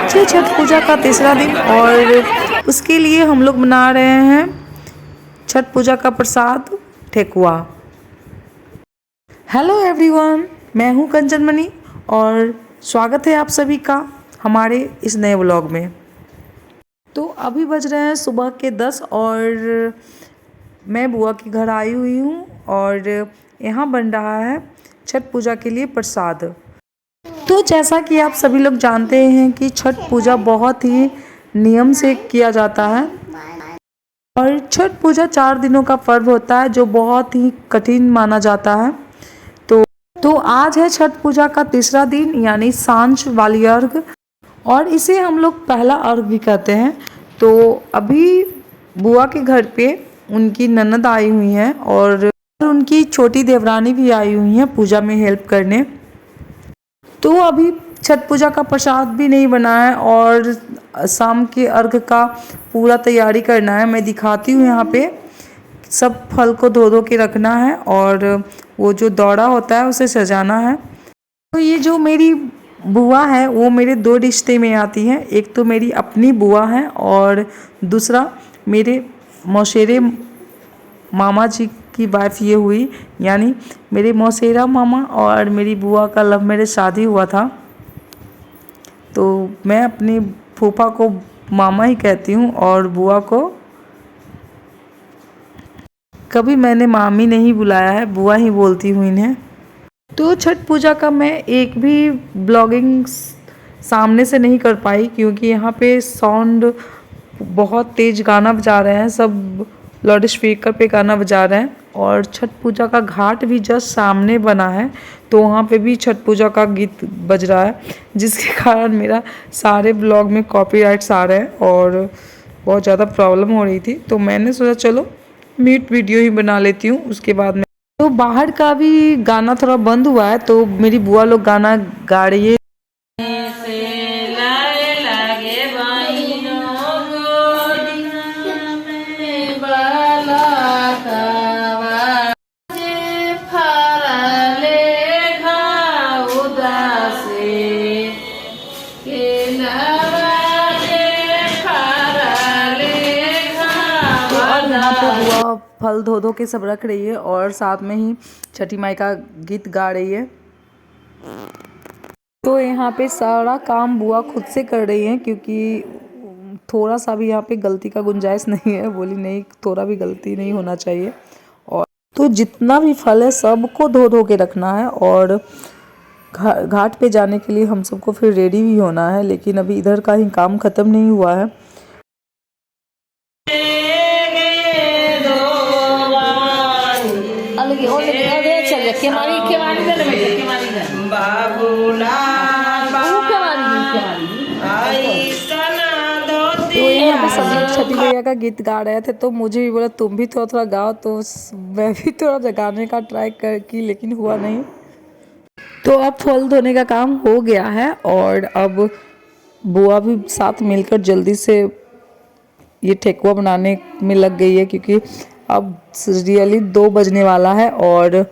आज है छठ पूजा का तीसरा दिन और उसके लिए हम लोग बना रहे हैं छठ पूजा का प्रसाद ठेकुआ। हेलो एवरीवन, मैं हूं कंचन मणि और स्वागत है आप सभी का हमारे इस नए व्लॉग में। तो अभी बज रहे हैं सुबह के 10 और मैं बुआ के घर आई हुई हूं और यहाँ बन रहा है छठ पूजा के लिए प्रसाद। तो जैसा कि आप सभी लोग जानते हैं कि छठ पूजा बहुत ही नियम से किया जाता है और छठ पूजा 4 दिनों का पर्व होता है जो बहुत ही कठिन माना जाता है। तो आज है छठ पूजा का तीसरा दिन यानी सांझ वाली अर्घ और इसे हम लोग पहला अर्घ भी कहते हैं। तो अभी बुआ के घर पे उनकी ननद आई हुई हैं और उनकी छोटी देवरानी भी आई हुई हैं पूजा में हेल्प करने। तो अभी छठ पूजा का प्रसाद भी नहीं बना है और शाम के अर्घ का पूरा तैयारी करना है। मैं दिखाती हूँ, यहाँ पे सब फल को धो धो के रखना है और वो जो दौड़ा होता है उसे सजाना है। तो ये जो मेरी बुआ है वो मेरे 2 रिश्ते में आती हैं, एक तो मेरी अपनी बुआ है और दूसरा मेरे मौसेरे मामा जी की वाइफ ये हुई, यानी मेरे मौसेरा मामा और मेरी बुआ का लव मैरिज शादी हुआ था। तो मैं अपनी फूफा को मामा ही कहती हूँ और बुआ को कभी मैंने मामी नहीं बुलाया है, बुआ ही बोलती हूँ इन्हें। तो छठ पूजा का मैं एक भी ब्लॉगिंग सामने से नहीं कर पाई क्योंकि यहाँ पे साउंड बहुत तेज गाना बजा रहे हैं, सब लाउड स्पीकर पे गाना बजा रहे हैं और छठ पूजा का घाट भी जस्ट सामने बना है तो वहाँ पे भी छठ पूजा का गीत बज रहा है जिसके कारण मेरा सारे ब्लॉग में कॉपीराइट्स आ रहे हैं और बहुत ज़्यादा प्रॉब्लम हो रही थी। तो मैंने सोचा चलो म्यूट वीडियो ही बना लेती हूँ। उसके बाद में तो बाहर का भी गाना थोड़ा बंद हुआ है तो मेरी बुआ लोग गाना गा रही है। बुआ फल धो धो के सब रख रही है और साथ में ही छठी माई का गीत गा रही है। तो यहाँ पे सारा काम बुआ खुद से कर रही है क्योंकि थोड़ा सा भी यहाँ पे गलती का गुंजाइश नहीं है। बोली नहीं, थोड़ा भी गलती नहीं होना चाहिए। और तो जितना भी फल है सबको धो धो के रखना है और घाट पे जाने के लिए हम सबको फिर रेडी भी होना है, लेकिन अभी इधर का ही काम ख़त्म नहीं हुआ है। तो यहाँ पे सब लोग छठी मैया का गीत गा रहे थे तो मुझे भी बोला तुम भी थोड़ा थोड़ा गाओ, तो मैं भी थोड़ा गाने का ट्राई की लेकिन हुआ नहीं। तो अब फल धोने का काम हो गया है और अब बुआ भी साथ मिलकर जल्दी से ये ठेकुआ बनाने में लग गई है क्योंकि अब रियली 2 बजने वाला है और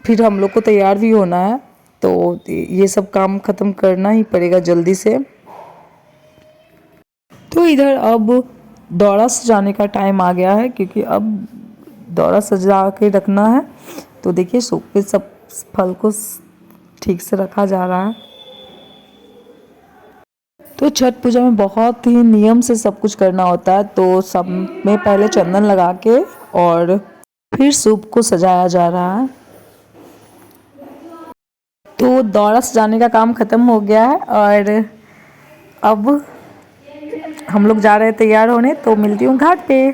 फिर हम लोग को तैयार भी होना है। तो ये सब काम ख़त्म करना ही पड़ेगा जल्दी से। तो इधर अब दौरा सजाने का टाइम आ गया है क्योंकि अब दौरा सजा के रखना है। तो देखिए सूप पे सब फल को ठीक से रखा जा रहा है। तो छठ पूजा में बहुत ही नियम से सब कुछ करना होता है। तो सब में पहले चंदन लगा के और फिर सूप को सजाया जा रहा है। तो दौरा सजाने का काम ख़त्म हो गया है और अब हम लोग जा रहे हैं तैयार होने। तो मिलती हूँ घाट पे।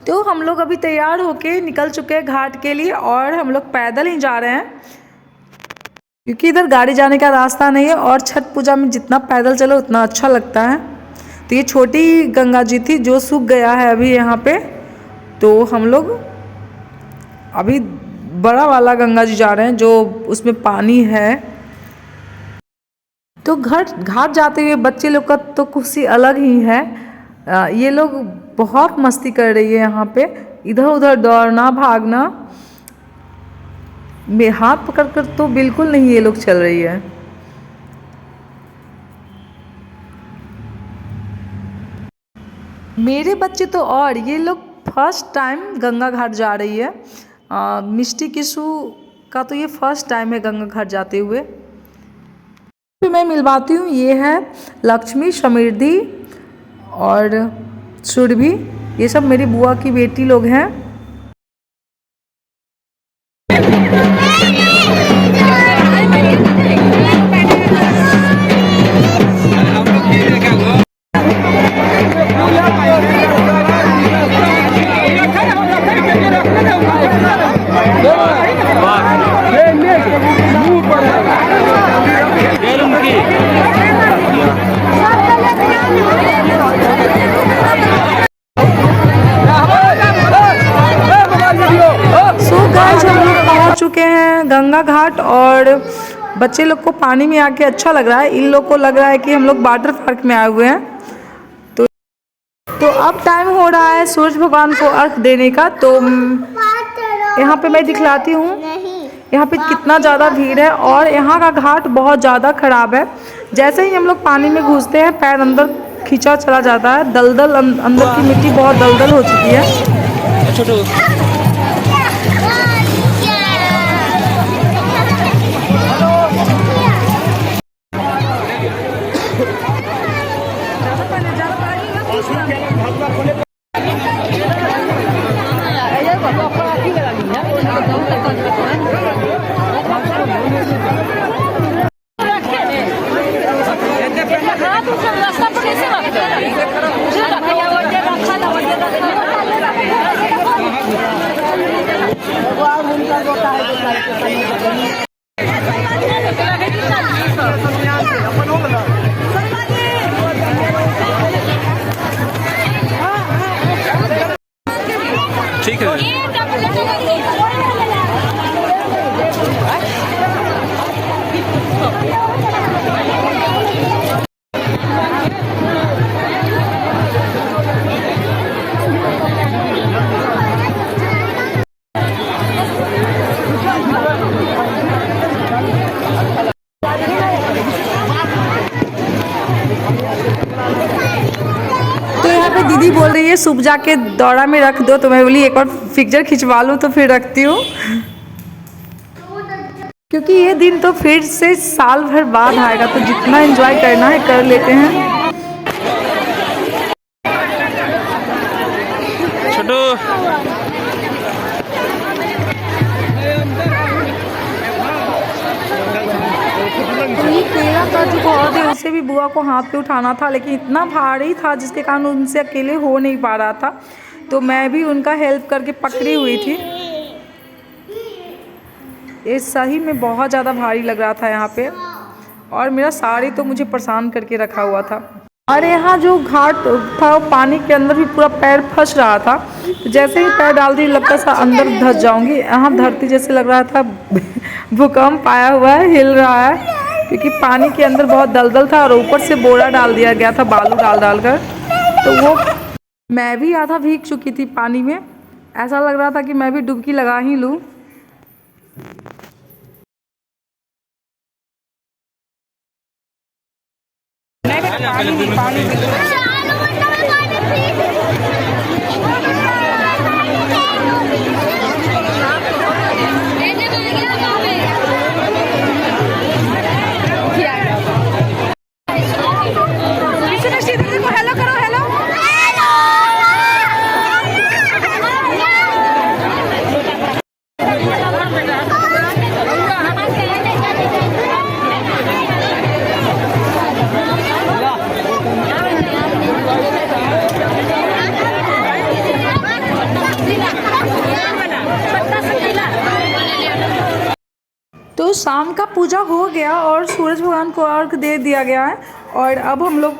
तो हम लोग अभी तैयार होके निकल चुके हैं घाट के लिए और हम लोग पैदल ही जा रहे हैं क्योंकि इधर गाड़ी जाने का रास्ता नहीं है और छठ पूजा में जितना पैदल चलो उतना अच्छा लगता है। तो ये छोटी गंगा जी थी जो सूख गया है अभी यहाँ पे, तो हम लोग अभी बड़ा वाला गंगा जी जा रहे हैं जो उसमें पानी है। तो घाट जाते हुए बच्चे लोग का तो खुशी अलग ही है। ये लोग बहुत मस्ती कर रही है यहाँ पे, इधर उधर दौड़ना भागना, हाथ पकड़ कर तो बिल्कुल नहीं ये लोग चल रही है। मेरे बच्चे तो और ये लोग फर्स्ट टाइम गंगा घाट जा रही है। मिष्टी किशु का तो ये फर्स्ट टाइम है गंगा घाट जाते हुए। फिर मैं मिलवाती हूँ, ये है लक्ष्मी, समृद्धि और सुरभि, ये सब मेरी बुआ की बेटी लोग हैं। चुके हैं गंगा घाट और बच्चे लोग को पानी में आके अच्छा लग रहा है। इन लोग को लग रहा है कि हम लोग वाटर पार्क में आए हुए हैं। तो अब टाइम हो रहा है सूरज भगवान को अर्घ देने का। तो यहाँ पे मैं दिखलाती हूँ यहाँ पे कितना ज़्यादा भीड़ है और यहाँ का घाट बहुत ज़्यादा ख़राब है। जैसे ही हम लोग पानी में घुसते हैं पैर अंदर खींचा चला जाता है। दलदल अंदर की मिट्टी बहुत दलदल हो चुकी है। ठीक है। दीदी बोल रही है सूप जाके दौरा में रख दो, तो मैं बोली एक और पिक्चर खिंचवा लूँ तो फिर रखती हूँ, क्योंकि ये दिन तो फिर से साल भर बाद आएगा, तो जितना एंजॉय करना है कर लेते हैं। छोटू केला का जो पौध है उसे भी बुआ को हाथ पे उठाना था, लेकिन इतना भारी था जिसके कारण उनसे अकेले हो नहीं पा रहा था, तो मैं भी उनका हेल्प करके पकड़ी हुई थी। ये सही में बहुत ज़्यादा भारी लग रहा था यहाँ पे, और मेरा साड़ी तो मुझे परेशान करके रखा हुआ था। और यहाँ जो घाट था वो पानी के अंदर भी पूरा पैर फंस रहा था, तो जैसे ही पैर डाल दी लगता था अंदर धंस जाऊंगी। यहाँ धरती जैसे लग रहा था भूकंप आया हुआ है, हिल रहा है, क्योंकि पानी के अंदर बहुत दलदल था और ऊपर से बोरा डाल दिया गया था बालू डाल कर। तो वो मैं भी आधा भीग चुकी थी पानी में, ऐसा लग रहा था कि मैं भी डुबकी लगा ही लूँ। तो शाम का पूजा हो गया और सूरज भगवान को अर्घ दे दिया गया है, और अब हम लोग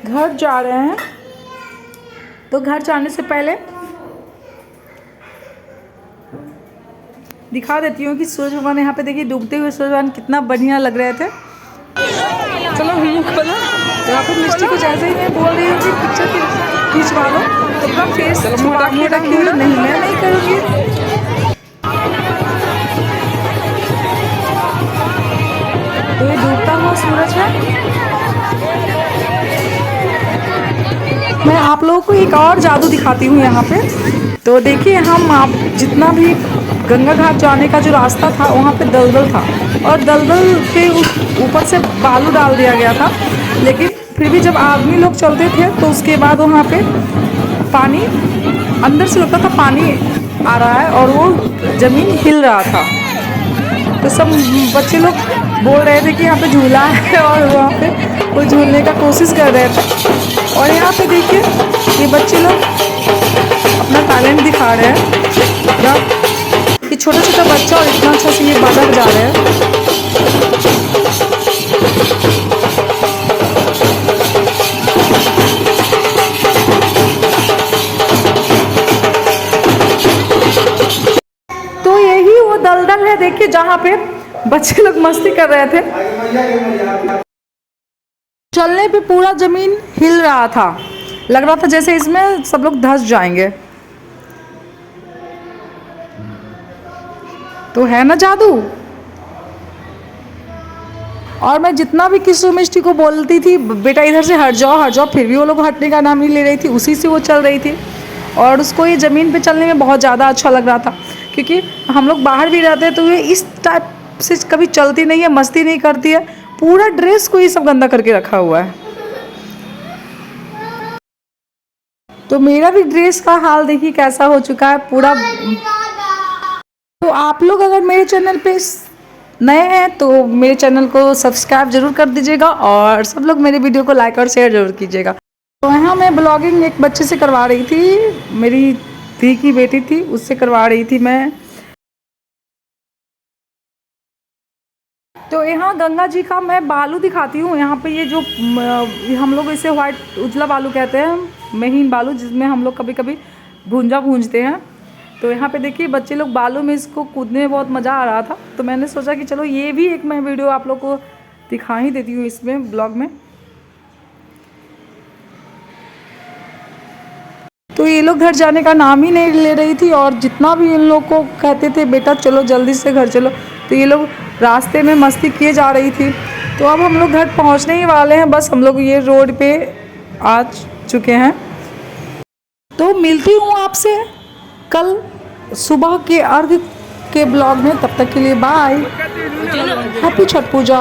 घर जा रहे हैं। तो घर जाने से पहले दिखा देती हूँ कि सूरज भगवान यहाँ पे देखिए डूबते हुए सूरज भगवान कितना बढ़िया लग रहे थे। चलो यहाँ पे मिस्टी को जैसे ही मैं बोल रही हूँ कि पिक्चर खिंचवा लो तो अपना फेस छुपा के रखी, नहीं मैं नहीं करूँगी। तो ये डूबता हुआ सूरज है। मैं आप लोगों को एक और जादू दिखाती हूँ यहाँ पे। तो देखिए हम आप जितना भी गंगा घाट जाने का जो रास्ता था वहाँ पे दलदल था और दलदल के ऊपर से बालू डाल दिया गया था, लेकिन फिर भी जब आदमी लोग चलते थे तो उसके बाद वहाँ पे पानी अंदर से लगता था पानी आ रहा है और वो ज़मीन हिल रहा था। तो सब बच्चे लोग बोल रहे थे कि यहाँ पे झूला है और वहाँ पे वो झूलने का कोशिश कर रहे थे। और यहाँ पे देखिए ये बच्चे लोग अपना टैलेंट दिखा रहे हैं। ये छोटा छोटा बच्चा और इतना अच्छा से ये बाजा बजा रहे हैं। तो यही वो दलदल है, देखिए जहाँ पे बच्चे लोग मस्ती कर रहे थे। चलने पे पूरा जमीन हिल रहा था, लग रहा था जैसे इसमें सब लोग धंस जाएंगे। तो है ना जादू। और मैं जितना भी किस्सू मिष्टी को बोलती थी बेटा इधर से हट जाओ, फिर भी वो लोग हटने का नाम नहीं ले रही थी, उसी से वो चल रही थी। और उसको ये ज़मीन पे चलने में बहुत ज़्यादा अच्छा लग रहा था, क्योंकि हम लोग बाहर भी रहते हैं तो ये इस टाइप से कभी चलती नहीं है, मस्ती नहीं करती है। पूरा ड्रेस को ये सब गंदा करके रखा हुआ है। तो मेरा भी ड्रेस का हाल देखिए कैसा हो चुका है पूरा। तो आप लोग अगर मेरे चैनल पे नए हैं तो मेरे चैनल को सब्सक्राइब जरूर कर दीजिएगा और सब लोग मेरे वीडियो को लाइक और शेयर जरूर कीजिएगा। तो यहाँ मैं ब्लॉगिंग एक बच्चे से करवा रही थी, मेरी दी की बेटी थी, उससे करवा रही थी मैं। तो यहाँ गंगा जी का मैं बालू दिखाती हूँ। यहाँ पे ये जो हम लोग इसे वाइट उजला बालू कहते हैं, महीन बालू, जिसमें हम लोग कभी कभी भूंजा भूंजते हैं। तो यहाँ पे देखिए बच्चे लोग बालू में इसको कूदने में बहुत मज़ा आ रहा था, तो मैंने सोचा कि चलो ये भी एक मैं वीडियो आप लोग को दिखा ही देती हूँ इसमें ब्लॉग में। तो ये लोग घर जाने का नाम ही नहीं ले रही थी और जितना भी इन लोग को कहते थे बेटा चलो जल्दी से घर चलो, तो ये लोग रास्ते में मस्ती किए जा रही थी। तो अब हम लोग घर पहुंचने ही वाले हैं, बस हम लोग ये रोड पे आ चुके हैं। तो मिलती हूँ आपसे कल सुबह के अर्घ के ब्लॉग में, तब तक के लिए बाय। हैप्पी छठ पूजा।